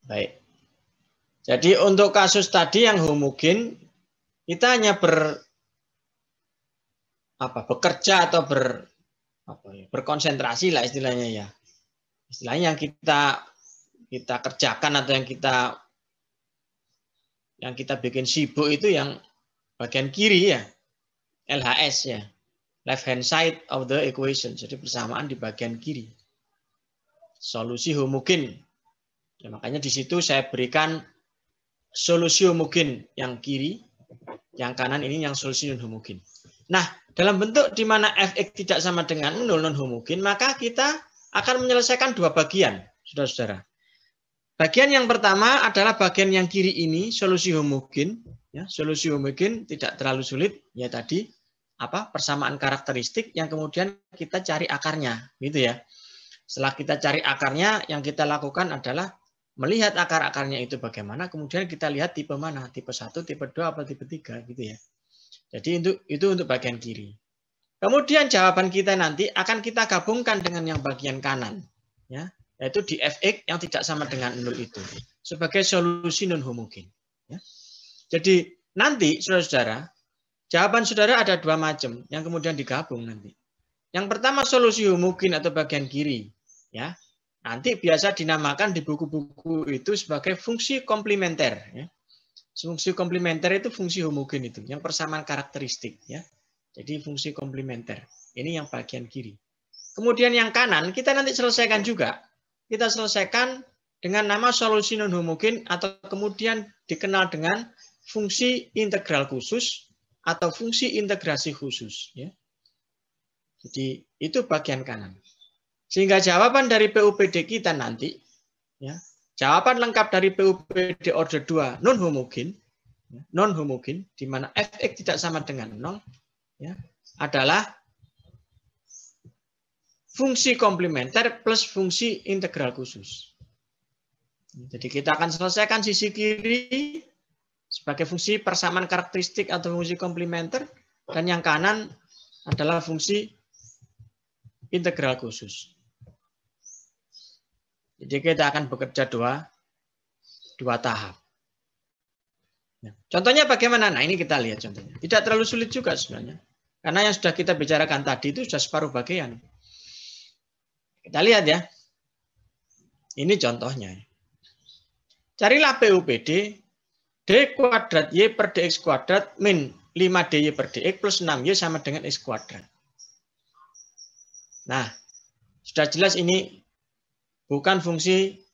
Baik. Jadi untuk kasus tadi yang homogen, kita hanya bekerja atau berkonsentrasi lah istilahnya ya. Istilahnya yang kita kerjakan atau yang kita bikin sibuk itu yang bagian kiri ya, LHS ya, left hand side of the equation. Jadi persamaan di bagian kiri. Solusi homogen. Ya, makanya di situ saya berikan solusi homogen yang kiri, yang kanan ini yang solusi non homogen. Nah, dalam bentuk di mana fx tidak sama dengan 0 non homogen, maka kita akan menyelesaikan dua bagian, saudara-saudara. Bagian yang pertama adalah bagian yang kiri ini, solusi homogen. Ya, solusi homogen tidak terlalu sulit, ya tadi persamaan karakteristik yang kemudian kita cari akarnya, gitu ya. Setelah kita cari akarnya, yang kita lakukan adalah melihat akar-akarnya itu bagaimana, kemudian kita lihat tipe mana, tipe 1, tipe 2, atau tipe 3 gitu ya. Jadi itu untuk bagian kiri. Kemudian jawaban kita nanti akan kita gabungkan dengan yang bagian kanan, ya, yaitu di fx yang tidak sama dengan 0 itu sebagai solusi non homogen. Ya. Jadi nanti saudara-saudara, jawaban saudara ada dua macam yang kemudian digabung nanti. Yang pertama solusi homogen atau bagian kiri, ya. Nanti biasa dinamakan di buku-buku itu sebagai fungsi komplementer. Ya. Fungsi komplementer itu fungsi homogen itu, yang persamaan karakteristik. Ya. Jadi fungsi komplementer. Ini yang bagian kiri. Kemudian yang kanan kita nanti selesaikan juga. Kita selesaikan dengan nama solusi non homogen atau kemudian dikenal dengan fungsi integral khusus atau fungsi integrasi khusus. Ya. Jadi itu bagian kanan. Sehingga jawaban dari PUPD kita nanti, ya, jawaban lengkap dari PUPD order 2 non homogen, di mana fx tidak sama dengan 0, ya, adalah fungsi komplementer plus fungsi integral khusus. Jadi kita akan selesaikan sisi kiri sebagai fungsi persamaan karakteristik atau fungsi komplementer, dan yang kanan adalah fungsi integral khusus. Jadi kita akan bekerja dua tahap. Contohnya bagaimana? Nah ini kita lihat contohnya. Tidak terlalu sulit juga sebenarnya. Karena yang sudah kita bicarakan tadi itu sudah separuh bagian. Kita lihat ya. Ini contohnya. Carilah PUPD D kuadrat Y per DX kuadrat min 5DY per DX plus 6Y sama dengan X kuadrat. Nah, sudah jelas ini bukan fungsi,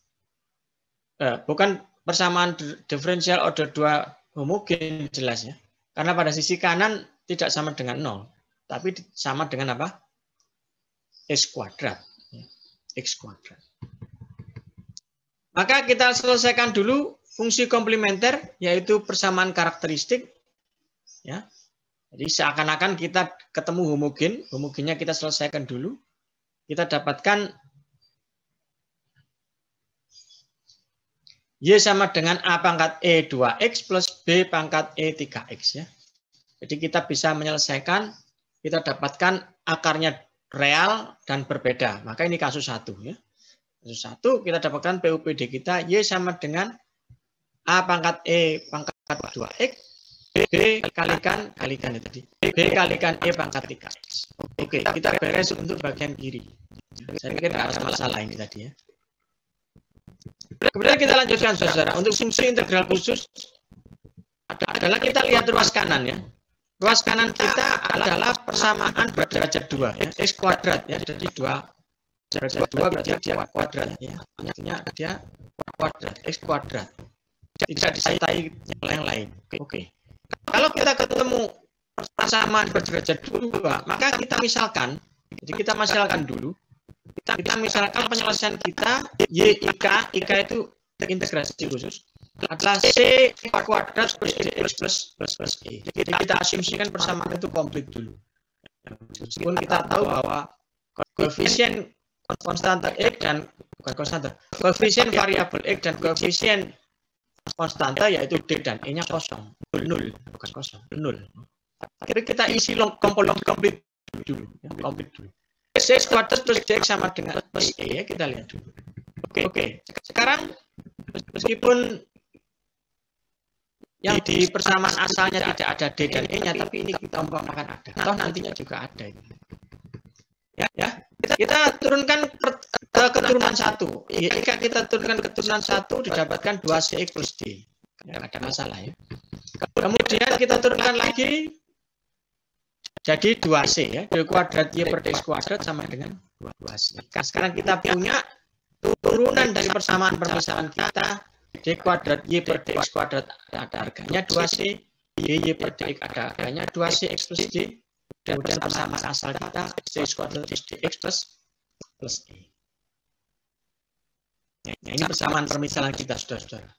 bukan persamaan diferensial order 2 homogen jelas ya. Karena pada sisi kanan tidak sama dengan 0. Tapi sama dengan apa? X kuadrat. X kuadrat. Maka kita selesaikan dulu fungsi komplementer, yaitu persamaan karakteristik. Ya. Jadi seakan-akan kita ketemu homogen. Homogennya kita selesaikan dulu. Kita dapatkan Y sama dengan A pangkat E 2X plus B pangkat E 3X. Ya. Jadi kita bisa menyelesaikan, kita dapatkan akarnya real dan berbeda. Maka ini kasus 1. Ya. Kasus 1 kita dapatkan PUPD kita Y sama dengan A pangkat E pangkat 2X, B kalikan tadi. B kalikan E pangkat 3X. Oke, kita beres untuk bagian kiri. Saya pikir nggak ada masalah ini tadi ya. Kemudian kita lanjutkan saudara. Untuk fungsi integral khusus adalah kita lihat ruas kanan ya. Ruas kanan kita adalah persamaan berderajat 2 ya. X kuadrat ya. Jadi 2 derajat 2 berarti dia kuadrat ya. Artinya dia kuadrat, X kuadrat. Tidak disertai yang lain. Oke. Kalau kita ketemu persamaan berderajat 2, maka kita misalkan, jadi kita misalkan dulu, kita misalkan penyelesaian kita YIK itu integrasi khusus adalah C kuadrat plus E. Jadi kita asumsikan persamaan itu komplit dulu. Meskipun kita tahu bahwa koefisien konstanta X dan bukan konstanta, koefisien variabel X dan koefisien konstanta yaitu D dan E-nya kosong, 0, bukan kosong, 0. Akhirnya kita isi komplit dulu. C kuadrat plus DX sama dengan plus E, kita lihat dulu. Oke. Sekarang meskipun yang di persamaan asalnya tidak ada D dan E-nya, tapi ini kita umpamakan ada. Atau nantinya juga ada. Ya. Kita turunkan keturunan 1. Jika kita turunkan keturunan 1 didapatkan 2CX plus D. Tidak ada masalah ya. Kemudian kita turunkan lagi jadi 2C ya. D kuadrat Y per DX kuadrat sama dengan 2C. Sekarang kita punya turunan dari persamaan permisalan kita. D kuadrat Y per DX kuadrat ada harganya 2C. Y per DX ada harganya 2CX plus D. Kemudian persamaan asal kita CX kuadrat DX plus E. Nah, ini persamaan permisalan kita, saudara-saudara.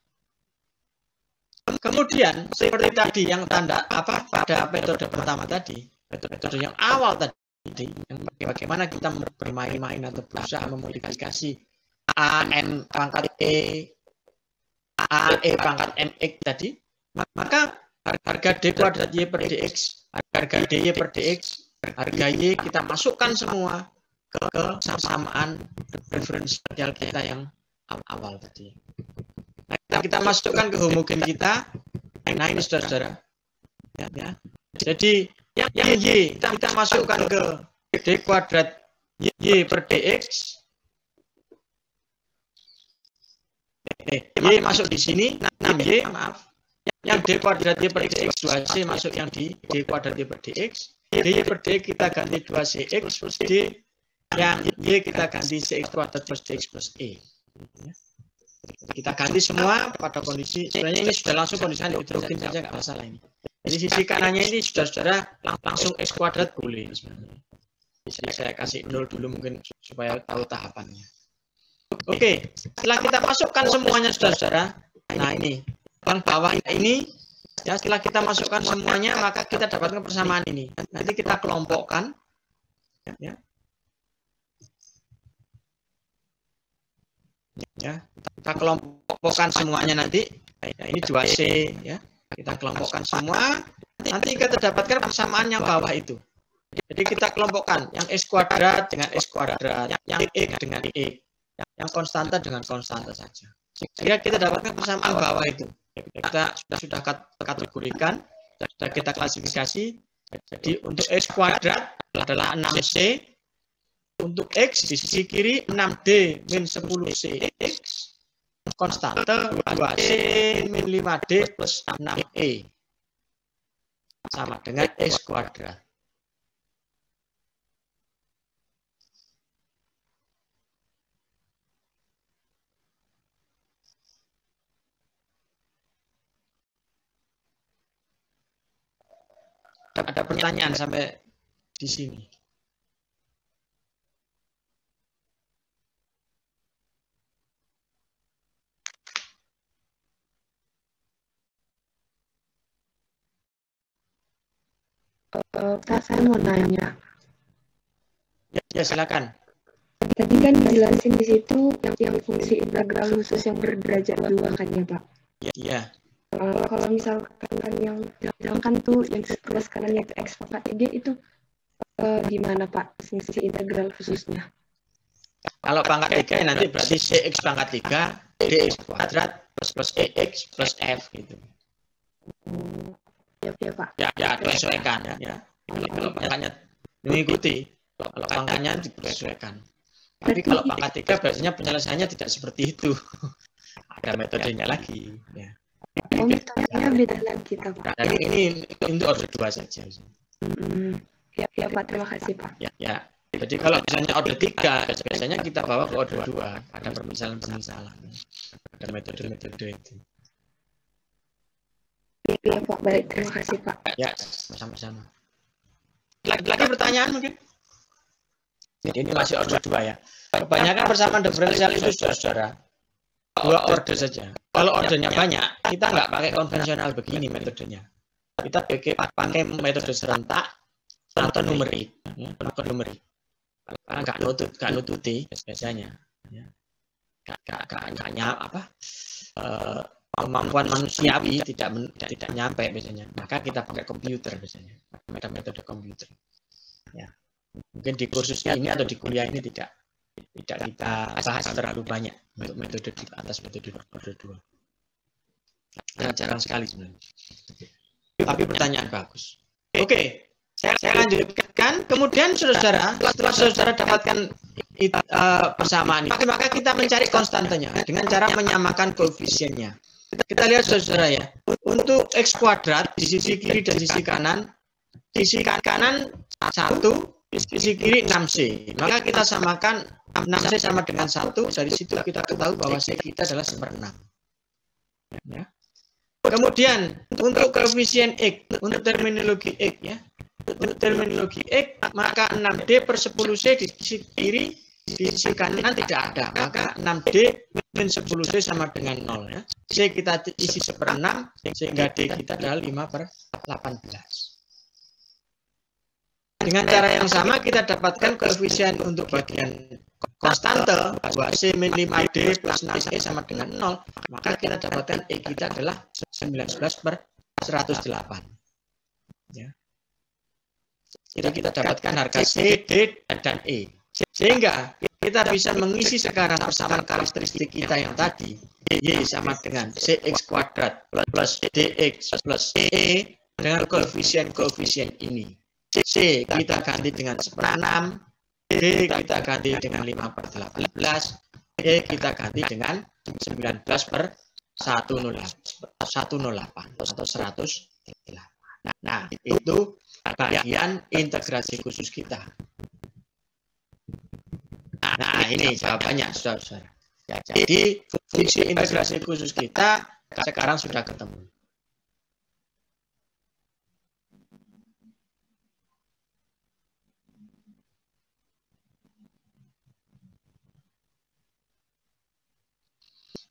Kemudian seperti tadi yang tanda pada metode pertama tadi, metode yang awal tadi, yang bagaimana kita bermain-main atau berusaha memodifikasi AN pangkat E, AE pangkat MX tadi, maka harga D kuadrat Y per DX, harga DY per DX, harga Y kita masukkan semua ke persamaan referensial kita yang awal tadi. Nah, kita masukkan ke homogen kita. Nah, ini saudara-saudara. Ya. Jadi yang Y kita masukkan ke D kuadrat Y per DX. Y masuk di sini, 6Y, maaf. Yang D kuadrat Y per DX 2C masuk yang di D kuadrat Y per DX. DY per DX kita ganti 2CX plus D. Yang Y kita ganti CX kuadrat plus DX plus E. Kita ganti semua pada kondisi, sebenarnya ini sudah langsung kondisi diterukin saja, nggak masalah ini. Jadi sisi kanannya ini saudara langsung X kuadrat boleh sebenarnya. Jadi saya kasih 0 dulu mungkin supaya tahu tahapannya. Oke, setelah kita masukkan semuanya saudara-saudara, nah ini yang bawah ini, ya setelah kita masukkan semuanya maka kita dapatkan persamaan ini. Nanti kita kelompokkan, ya. Ya, kita kelompokkan semuanya nanti. Nah, ini 2C ya. Kita kelompokkan semua. Nanti kita dapatkan persamaan yang bawah itu. Jadi kita kelompokkan yang X kuadrat dengan X kuadrat, yang X dengan X, yang konstanta dengan konstanta saja. Sehingga kita dapatkan persamaan bawah itu. Kita sudah kategorikan, sudah kita klasifikasi. Jadi untuk X kuadrat adalah 6C. Untuk X di sisi kiri 6D min 10CX, konstanta 2C min 5D plus 6E, sama dengan X kuadrat. Ada pertanyaan sampai di sini? Pak, saya mau nanya. Ya silakan. Tadi kan dijelasin di situ yang fungsi integral khusus yang berderajat 2 kan ya Pak? Iya. Kalau misalkan yang tuh yang sebelah kanan yaitu X pangkat 3 itu gimana Pak fungsi integral khususnya? Kalau pangkat 3 nanti berarti CX pangkat 3 DX kuadrat plus EX plus F gitu. Ya Pak. Ya disesuaikan ya. Kalau pangkatnya mengikuti, kalau pangkatnya disesuaikan. Tapi kalau pangkat 3 biasanya penyelesaiannya tidak seperti itu. Ada metodenya lagi. Ya. Oh, metodenya beda lagi Pak. Dan ini untuk order 2 saja. Ya Pak, terima kasih Pak. Ya. Jadi kalau misalnya order 3, biasanya kita bawa ke order 2. Ada permisalan-permisalan. Ada metode-metode itu. Iya Pak, baik. Terima kasih Pak. Ya, sama-sama. Lagi pertanyaan mungkin? Jadi ini masih order 2 ya. Kebanyakan persamaan diferensial itu saudara 2 order saja. Kalau ordernya banyak, kita nggak pakai konvensional begini metodenya. Kita pakai metode serentak atau numerik. Karena nggak nututi biasanya. Kemampuan manusiawi tidak nyampe biasanya, maka kita pakai komputer biasanya, metode komputer. Ya, mungkin di kursusnya ini atau di kuliah ini tidak tidak kita bahas terlalu banyak untuk metode di atas metode order 2. Nah, jarang sekali sebenarnya. Tapi pertanyaan bagus. Oke, saya lanjutkan. Kemudian saudara, setelah saudara dapatkan persamaan itu, maka kita mencari konstantanya dengan cara menyamakan koefisiennya. Kita lihat saudara ya, untuk X kuadrat di sisi kiri dan sisi kanan 1, sisi kiri 6C. Maka kita samakan 6C sama dengan 1, dari situ kita ketahui bahwa C kita adalah 1/6. Ya. Kemudian untuk koefisien X, untuk terminologi X ya. Untuk terminologi X, maka 6D per 10C di sisi kiri, di sisi kanan tidak ada. Maka 6D min 10C sama dengan 0 ya. C kita isi 1/6, sehingga D kita adalah 5/18. Dengan cara yang sama kita dapatkan koefisien untuk bagian konstante, bahwa C min 5D plus 6E sama dengan 0, maka kita dapatkan E kita adalah 19/108. Ya. Jadi kita dapatkan harga C, D, dan E. Sehingga kita bisa mengisi sekarang persamaan karakteristik kita yang tadi, Y sama dengan CX kuadrat plus DX plus E dengan koefisien-koefisien ini. C kita ganti dengan 1/6, D kita ganti dengan 5/18, E kita ganti dengan 19/108 atau 108. Nah, itu bagian integrasi khusus kita. Nah, ini jawabannya, saudara-saudara. Jadi, fungsi integrasi khusus kita sekarang sudah ketemu.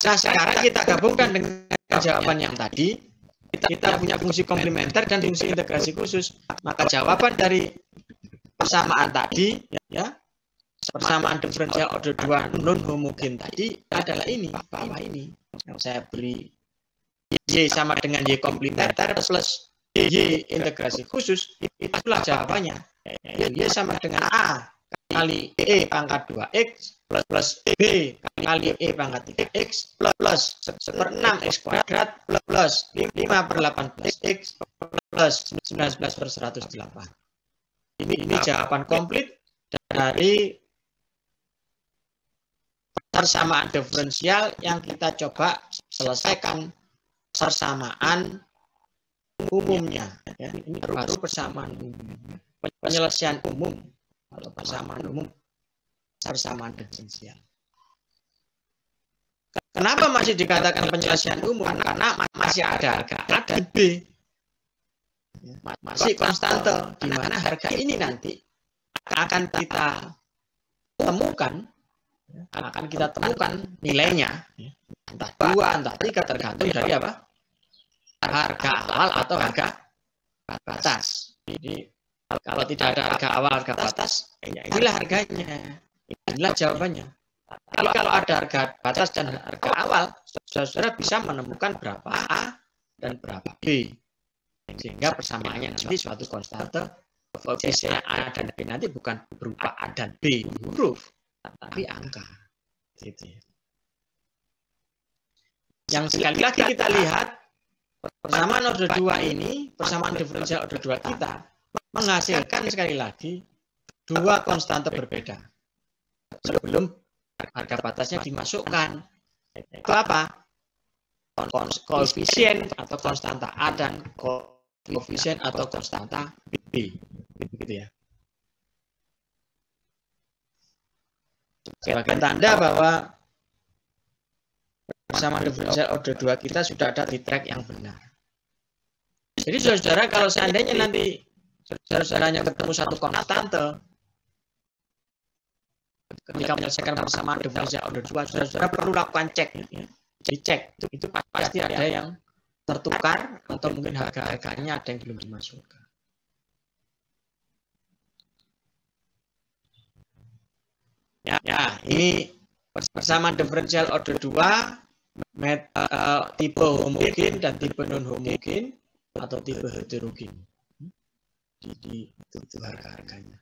Nah, sekarang kita gabungkan dengan jawaban yang tadi. Kita punya fungsi komplementer dan fungsi integrasi khusus. Maka jawaban dari persamaan tadi, ya, persamaan diferensial order 2 non homogen tadi adalah ini, bawah ini. Yang saya beri Y sama dengan Y komplementer plus Y integrasi khusus, itulah jawabannya. Y sama dengan A kali E pangkat 2X plus B kali E pangkat 3X plus 1/6 X kuadrat plus 5/18X plus 19/108. Ini jawaban komplit dari persamaan diferensial yang kita coba selesaikan persamaan umumnya. Ya, ini baru persamaan umum. Penyelesaian umum atau persamaan umum persamaan diferensial. Kenapa masih dikatakan penyelesaian umum? Karena masih ada harga A dan B. Masih konstante, di mana harga ini nanti akan kita temukan nilainya, entah 2, entah 3, tergantung dari apa? Harga awal atau harga batas. Jadi kalau tidak ada harga awal, harga batas, inilah harganya. Inilah jawabannya. Kalau ada harga batas dan harga awal, saudara bisa menemukan berapa A dan berapa B. Sehingga persamaannya nanti suatu konstante, koefisien A dan B nanti bukan berupa A dan B huruf, tapi angka. Yang sekali lagi kita lihat, persamaan order 2 ini, persamaan diferensial order 2 kita, menghasilkan sekali lagi dua konstante berbeda. Sebelum harga batasnya dimasukkan. Itu apa? Koefisien atau konstanta A dan koefisien atau konstanta B. Begitu ya. Sebagai tanda bahwa persamaan diferensial order 2 kita sudah ada di track yang benar. Jadi saudara, kalau seandainya nanti saudara-saudaranya ketemu satu konstante, ketika menyelesaikan persamaan diferensial order 2, saudara perlu lakukan cek. Ya. Dicek, itu pasti ada yang tertukar atau mungkin harga-harganya ada yang belum dimasukkan. Ya, ini persamaan diferensial order 2 tipe homogen dan tipe non homogen atau tipe heterogen. Jadi itu harga-harganya.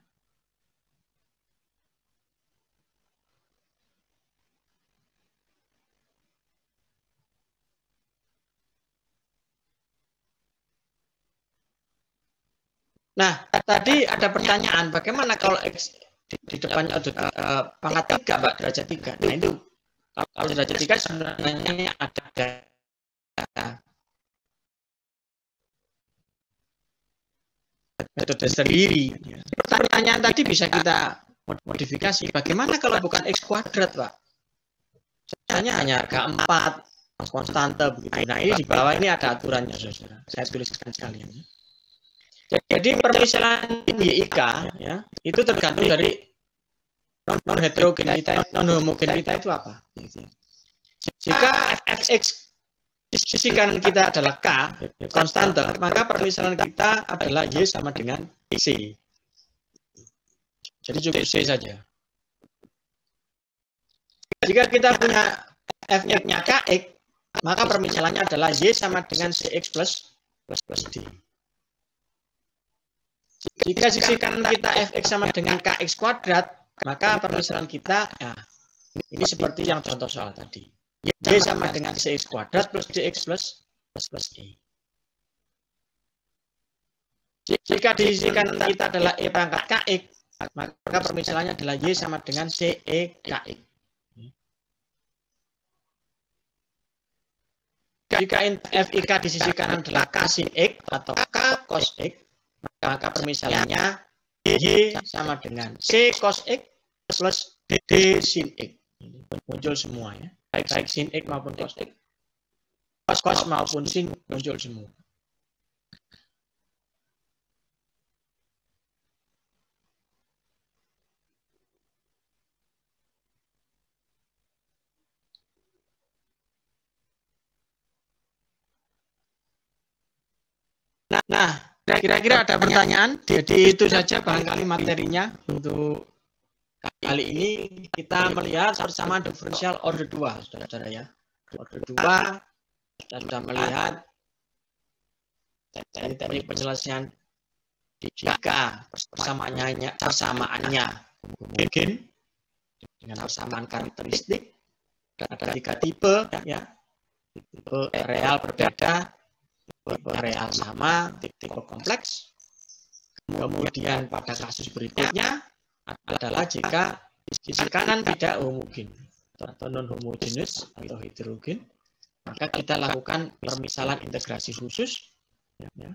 Nah, tadi ada pertanyaan, bagaimana kalau X di depannya pangkat 3, Pak, derajat 3. Nah, itu kalau derajat 3 sebenarnya ada metode sendiri. Pertanyaan tadi bisa kita modifikasi. Bagaimana kalau bukan X kuadrat, Pak? Misalnya hanya harga 4, konstante begitu. Nah, ini di bawah ini ada aturannya, saudara. Saya tuliskan sekalian. Jadi permisalan YIK ya, itu tergantung dari non heterogenita, non homogenita itu apa? Jika fx sisi kanan kita adalah K, konstante, maka permisalan kita adalah Y sama dengan C. Jadi cukup C saja. Jika kita punya Fx-nya Kx, maka permisalannya adalah Y sama dengan Cx plus D. Jika sisi kanan kita Fx sama dengan Kx kuadrat, maka permisalan kita, ya, ini seperti yang contoh soal tadi. Y sama dengan Cx kuadrat plus Dx plus E. Jika di sisi kanan kita adalah E pangkat Kx, maka permisalannya adalah Y sama dengan Ce Kx. Jika Fik di sisi kanan adalah K sin X atau K cos X, maka permisalannya Y sama dengan C cos X plus D sin X. Muncul semua ya. Baik sin X maupun cos X. Cos maupun sin muncul semua. Nah, kira-kira ada pertanyaan? Jadi itu saja barangkali materinya untuk kali ini. Kita melihat persamaan diferensial order 2, saudara-saudara ya. Order 2 kita sudah melihat dari teknik penjelasan jika persamaannya mungkin dengan persamaan karakteristik. Ada 3 tipe ya. Tipe real berbeda, tipe real sama, tipe kompleks. Kemudian pada kasus berikutnya adalah jika sisi kanan tidak homogen atau non homogeneous atau heterogen, maka kita lakukan permisalan integrasi khusus ya.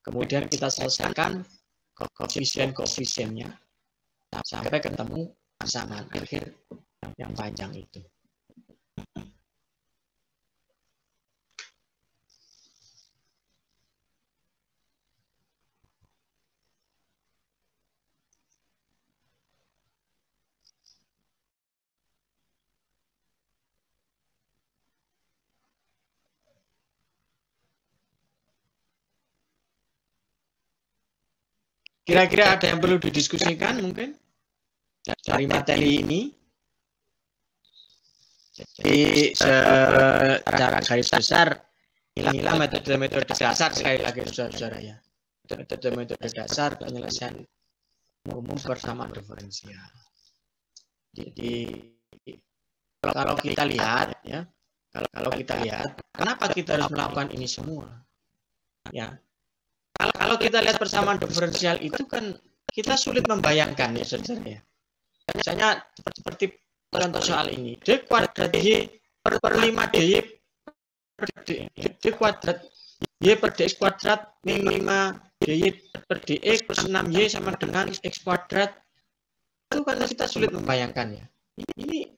Kemudian kita selesaikan koefisien-koefisiennya sampai ketemu persamaan akhir yang panjang itu. Kira-kira ada yang perlu didiskusikan mungkin dari materi ini? Jadi secara garis besar inilah metode-metode dasar, sekali lagi saudara-saudara ya. Metode-metode dasar penyelesaian umum persamaan diferensial. Jadi kalau kita lihat ya, kalau kita lihat kenapa kita harus melakukan ini semua? Ya. Kalau kita lihat persamaan diferensial itu kan kita sulit membayangkan ya saudara ya. Misalnya seperti contoh soal ini, D kuadrat Y per 5 DY per D kuadrat Y per DX kuadrat min 5 DY per DX plus 6Y sama dengan X kuadrat. Itu kan kita sulit membayangkan ya. Ini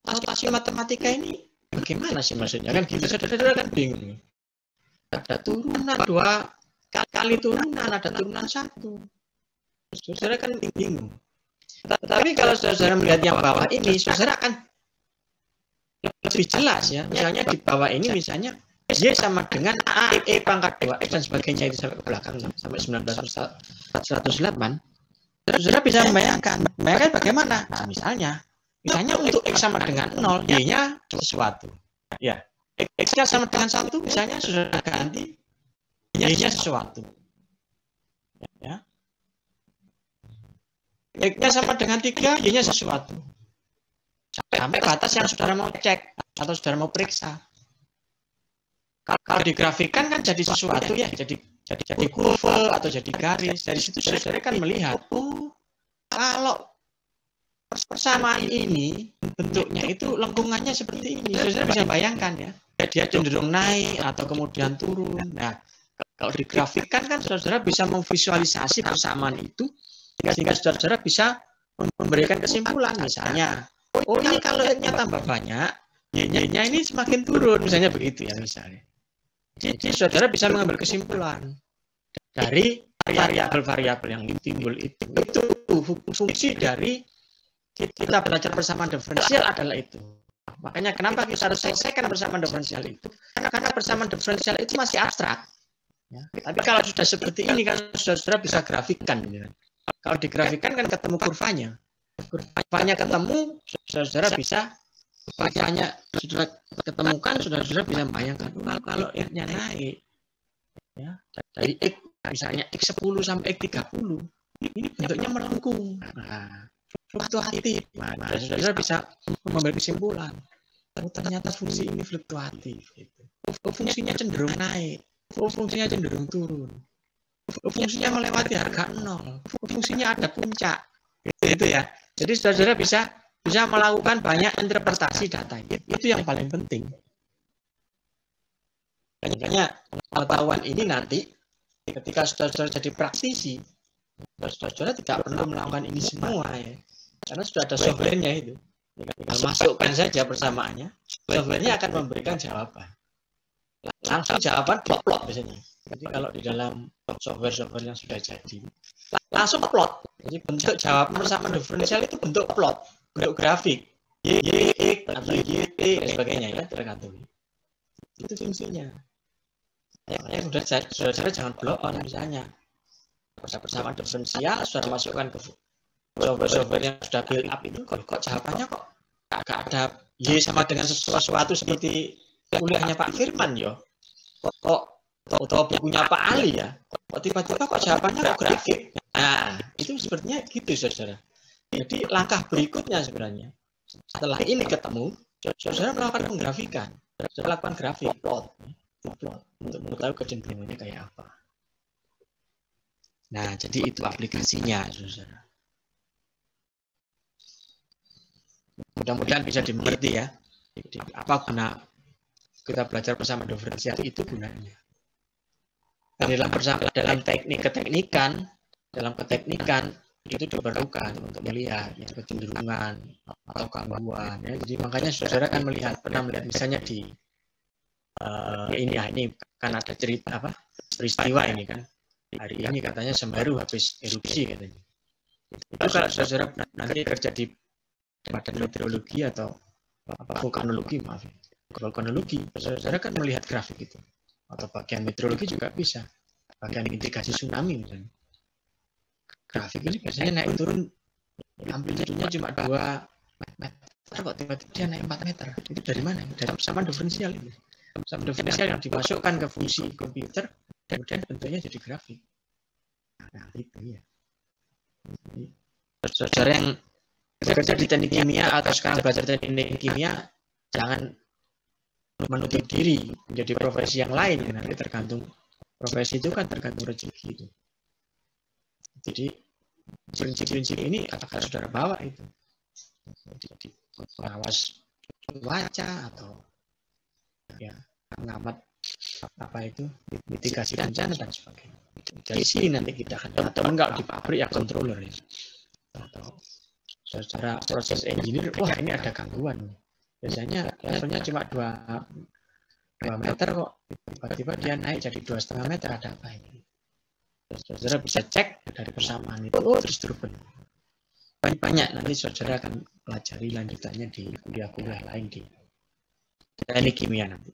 notasi matematika ini bagaimana sih maksudnya? Kan gitu saudara kan bingung. Ada turunan 2 kali turunan, ada turunan 1. Saudara kan bingung. Tapi kalau saudara melihat yang bawah ini, saudara akan lebih jelas ya. Misalnya di bawah ini misalnya Y sama dengan A, E pangkat 2X dan sebagainya itu sampai ke belakang sampai 19/108. Saudara bisa membayangkan bagaimana? Nah, misalnya untuk X sama dengan 0, Y-nya sesuatu. Ya. X-nya sama dengan 1, misalnya sudah ganti Y-nya sesuatu. Ya. X-nya sama dengan 3, Y-nya sesuatu. Sampai batas yang saudara mau cek atau saudara mau periksa. Kalau digrafikan kan jadi sesuatu ya, jadi jadi kurva atau jadi garis. Dari situ saudara kan melihat, oh kalau persamaan ini bentuknya itu lengkungannya seperti ini. Saudara bisa bayangkan ya, dia cenderung naik atau kemudian turun. Nah, kalau digrafikkan kan saudara bisa memvisualisasi persamaan itu sehingga saudara bisa memberikan kesimpulan. Misalnya, oh ini kalau Y-nya tambah banyak, Y-nya ini semakin turun, misalnya begitu ya misalnya. Jadi saudara bisa mengambil kesimpulan dari variabel-variabel yang timbul itu. Itu fungsi dari kita belajar persamaan diferensial adalah itu. Makanya kenapa kita harus selesaikan persamaan diferensial itu? Karena persamaan diferensial itu masih abstrak. Ya. Tapi kalau sudah seperti ini kan saudara bisa grafikkan. Ya. Kalau digrafikkan kan ketemu kurvanya. Kurvanya ketemu, saudara bisa kurvanya sudah ketemukan, saudara bisa bayangkan kalau Y-nya naik. Ya, dari X misalnya X10 sampai X30. Ini bentuknya melengkung. Nah, fluktuatif. Nah, saudara bisa mengambil kesimpulan. Oh, ternyata fungsi ini fluktuatif. Gitu. Fungsinya cenderung naik. Fungsinya cenderung turun. Fungsinya melewati harga 0. Fungsinya ada puncak. Gitu ya. Jadi saudara bisa melakukan banyak interpretasi data. Itu yang paling penting. Makanya pengetahuan ini nanti ketika saudara jadi praktisi, saudara tidak perlu melakukan ini semua ya. Karena sudah ada softwarenya itu. Tinggal masukkan saja persamaannya, softwarenya akan memberikan jawaban. Langsung jawaban plot biasanya. Jadi kalau di dalam software yang sudah jadi, langsung plot. Jadi bentuk jawaban persamaan diferensial itu bentuk plot, bentuk grafik, Y, atau YT dan sebagainya ya, tergantung. Itu fungsinya. Ya sudah jangan blow on misalnya. Persamaan diferensial sudah masukkan ke software yang sudah build up itu, kok jawabannya kok agak ada Y sama dengan sesuatu seperti kuliahnya Pak Firman ya. Kok atau bukunya Pak Ali ya. Kok tiba-tiba kok jawabannya kok grafik. Nah, itu sepertinya gitu saudara. Jadi langkah berikutnya sebenarnya setelah ini ketemu, saudara melakukan penggrafikan. Saudara lakukan grafik plot untuk mengetahui kecenderungannya kayak apa. Nah, jadi itu aplikasinya, saudara. Mudah-mudahan bisa dimengerti ya. Jadi, apa guna kita belajar persamaan diferensial itu gunanya. Dalam keteknikan itu diperlukan untuk melihat ya, kecenderungan atau gangguan. Ya. Jadi makanya saudara kan pernah melihat misalnya di ini kan ada cerita peristiwa ini kan. Hari ini katanya Semeru habis erupsi katanya. Itu kalau saudara nanti kerja di badan meteorologi atau vulkanologi, saudara kan melihat grafik itu. Atau bagian meteorologi juga bisa. Bagian mitigasi tsunami misalnya. Grafik ini biasanya naik turun amplitudenya cuma 2 meter kok tiba-tiba dia naik 4 meter. Itu dari mana? Dari persamaan diferensial ini. Persamaan diferensial yang dimasukkan ke fungsi komputer dan kemudian bentuknya jadi grafik. Nah, itu ya. Saudara yang bekerja di teknik kimia atau sekarang belajar teknik kimia, jangan menutup diri menjadi profesi yang lain. Nanti tergantung profesi itu kan tergantung rezeki itu. Jadi prinsip-prinsip ini apakah saudara bawa itu? Jadi pengawas cuaca atau ya pengamat mitigasi bencana dan sebagainya. Dari sini nanti kita akan atau enggak di pabrik ya controller ya. Atau secara proses engineer, wah ini ada gangguan. Biasanya levelnya cuma 2 meter kok, tiba-tiba dia naik jadi 2,5 meter, ada apa ini? Saudara bisa cek dari persamaan itu, terus banyak nanti saudara akan pelajari lanjutannya di kuliah-kuliah lain di teknik kimia nanti.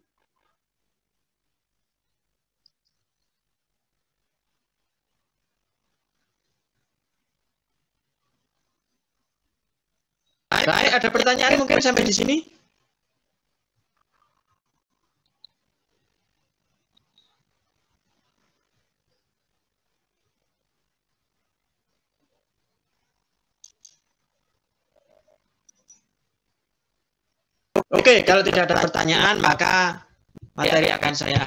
Baik, ada pertanyaan mungkin sampai di sini? Oke, kalau tidak ada pertanyaan, maka materi akan saya